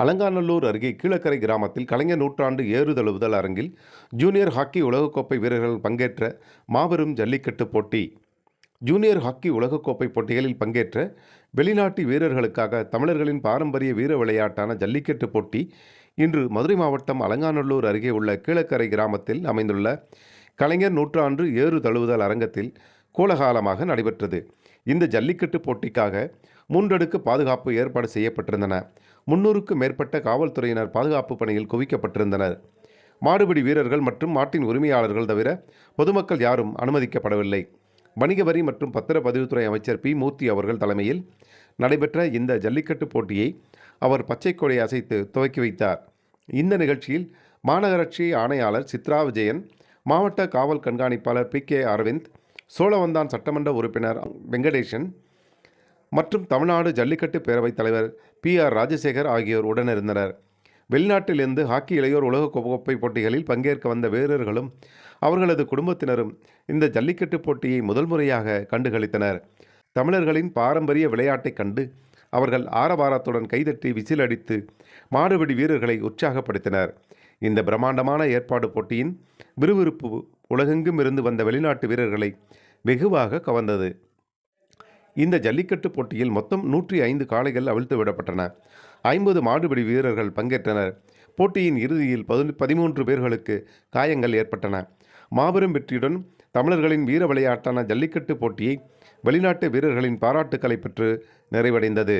அலங்காநல்லூர் அருகே கீழக்கரை கிராமத்தில் கலைஞர் நூற்றாண்டு ஏறுதழுவுதல் அரங்கில் ஜூனியர் ஹாக்கி உலகக்கோப்பை வீரர்கள் பங்கேற்ற மாபெரும் ஜல்லிக்கட்டு போட்டி. ஜூனியர் ஹாக்கி உலகக்கோப்பை போட்டிகளில் பங்கேற்ற வெளிநாட்டு வீரர்களுக்காக தமிழர்களின் பாரம்பரிய வீர விளையாட்டான ஜல்லிக்கட்டு போட்டி இன்று மதுரை மாவட்டம் அலங்காநல்லூர் அருகே உள்ள கீழக்கரை கிராமத்தில் அமைந்துள்ள கலைஞர் நூற்றாண்டு ஏறுதழுவுதல் அரங்கத்தில் கோலாகலமாக நடைபெற்றது. இந்த ஜல்லிக்கட்டு போட்டிக்காக 3 அடுக்கு பாதுகாப்பு ஏற்பாடு செய்யப்பட்டிருந்தன. 300க்கும் மேற்பட்ட காவல்துறையினர் பாதுகாப்பு பணியில் குவிக்கப்பட்டிருந்தனர். மாடுபிடி வீரர்கள் மற்றும் மாட்டின் உரிமையாளர்கள் தவிர பொதுமக்கள் யாரும் அனுமதிக்கப்படவில்லை. வணிக வரி மற்றும் பத்திரப்பதிவுத்துறை அமைச்சர் பி. மூர்த்தி அவர்கள் தலைமையில் நடைபெற்ற இந்த ஜல்லிக்கட்டு போட்டியை அவர் பச்சை கொடி அசைத்து துவக்கி வைத்தார். இந்த நிகழ்ச்சியில் மாநகராட்சி ஆணையாளர் சித்ரா விஜயன், மாவட்ட காவல் கண்காணிப்பாளர் பி. கே. அரவிந்த், சோழவந்தான் சட்டமன்ற உறுப்பினர் வெங்கடேசன் மற்றும் தமிழ்நாடு ஜல்லிக்கட்டு பேரவைத் தலைவர் பி. ஆர். ராஜசேகர் ஆகியோர் உடனிருந்தனர். வெளிநாட்டிலிருந்து ஹாக்கி இளையோர் உலகக்கோப்பை போட்டிகளில் பங்கேற்க வந்த வீரர்களும் அவர்களது குடும்பத்தினரும் இந்த ஜல்லிக்கட்டு போட்டியை முதல் முறையாக கண்டுகளித்தனர். தமிழர்களின் பாரம்பரிய விளையாட்டைக் கண்டு அவர்கள் ஆரவாரத்துடன் கைதட்டி விசில் அடித்து மாடுபிடி வீரர்களை உற்சாகப்படுத்தினர். இந்த பிரம்மாண்டமான ஏற்பாடு போட்டியின் விறுவிறுப்பு உலகெங்கும் இருந்து வந்த வெளிநாட்டு வீரர்களை வெகுவாக கவர்ந்தது. இந்த ஜல்லிக்கட்டு போட்டியில் மொத்தம் 105 காளைகள் அவிழ்த்து விடப்பட்டன. 50 மாடுபிடி வீரர்கள் பங்கேற்றனர். போட்டியின் இறுதியில் 13 பேர்களுக்கு காயங்கள் ஏற்பட்டன. மாபெரும் வெற்றியுடன் தமிழர்களின் வீர விளையாட்டான ஜல்லிக்கட்டு போட்டியை வெளிநாட்டு வீரர்களின் பாராட்டுக்களை பெற்று நிறைவடைந்தது.